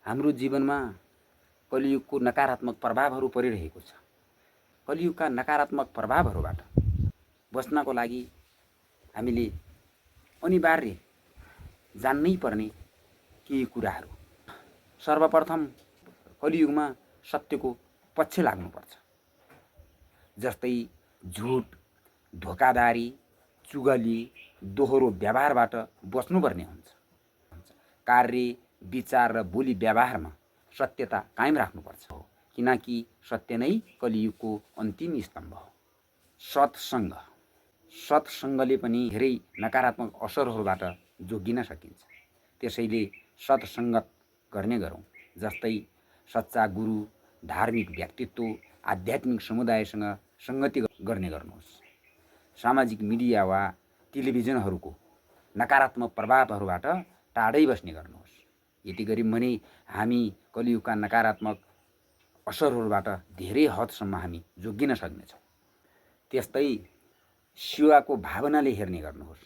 हाम्रो जीवनमा कलियुगको नकारात्मक प्रभावहरू परिरहेको छ। कलियुगका नकारात्मक प्रभावहरूबाट बच्नको लागि हामीले अनिवार्य जान्नै पर्ने केही कुराहरू। सर्वप्रथम कलियुगमा सत्यको पक्ष लाग्नुपर्छ। जस्तै झुट, धोकाधारी, चुगली, दोहोरो व्यवहारबाट बच्नुपर्ने हुन्छ। कार्य, विचार र बोली व्यवहारमा सत्यता कायम राख्नुपर्छ, किनकि सत्य नै कलियुगको अन्तिम स्तम्भ हो। सत्सङ्गले पनि धेरै नकारात्मक असरहरूबाट जोगिन सकिन्छ। त्यसैले सत्सङ्गत गर्ने गरौँ। जस्तै सच्चा गुरु, धार्मिक व्यक्तित्व, आध्यात्मिक समुदायसँग सङ्गति गर्ने गर्नुहोस्। सामाजिक मिडिया वा टेलिभिजनहरूको नकारात्मक प्रभावहरूबाट टाढै बस्ने गर्नुहोस्। यति गऱ्यौँ भने हामी कलियुगका नकारात्मक असरहरूबाट धेरै हदसम्म हामी जोगिन सक्नेछौँ। त्यस्तै सेवाको भावनाले हेर्ने गर्नुहोस्।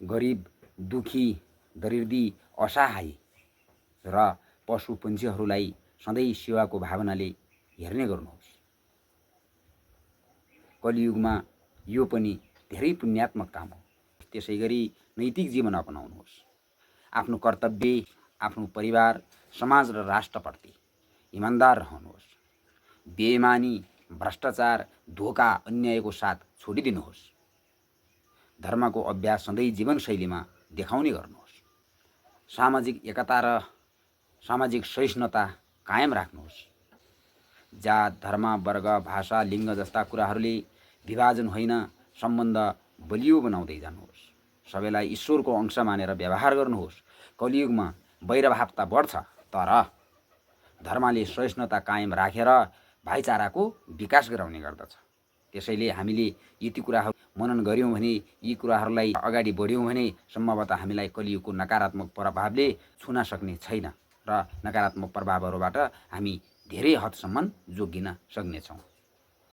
गरिब, दुखी, दरिद्री, असहाय र पशु पन्छीहरूलाई सधैँ सेवाको भावनाले हेर्ने गर्नुहोस्। कलियुगमा यो पनि धेरै पुण्यात्मक काम हो। त्यसै गरी नैतिक जीवन अपनाउनुहोस्। आफ्नो कर्तव्य, आफ्नो परिवार, समाज र राष्ट्रप्रति इमान्दार रहनुहोस्। बेइमानी, भ्रष्टाचार, धोका, अन्यायको साथ छोडिदिनुहोस्। धर्मको अभ्यास सधैँ जीवनशैलीमा देखाउने गर्नुहोस्। सामाजिक एकता र सामाजिक सहिष्णुता कायम राख्नुहोस्। जात, धर्म, वर्ग, भाषा, लिङ्ग जस्ता कुराहरूले विभाजन होइन, सम्बन्ध बलियो बनाउँदै जानुहोस्। सबैलाई ईश्वरको अंश मानेर व्यवहार गर्नुहोस्। कलियुगमा वैरभावता बढ्छ, तर धर्मले सहिष्णुता कायम राखेर भाइचाराको विकास गराउने गर्दछ। त्यसैले हामीले यति कुराहरू मनन गऱ्यौँ भने, यी कुराहरूलाई अगाडि बढ्यौँ भने सम्भवतः हामीलाई कलियुगको नकारात्मक प्रभावले छुन सक्ने छैन र नकारात्मक प्रभावहरूबाट हामी धेरै हदसम्म जोगिन सक्नेछौँ।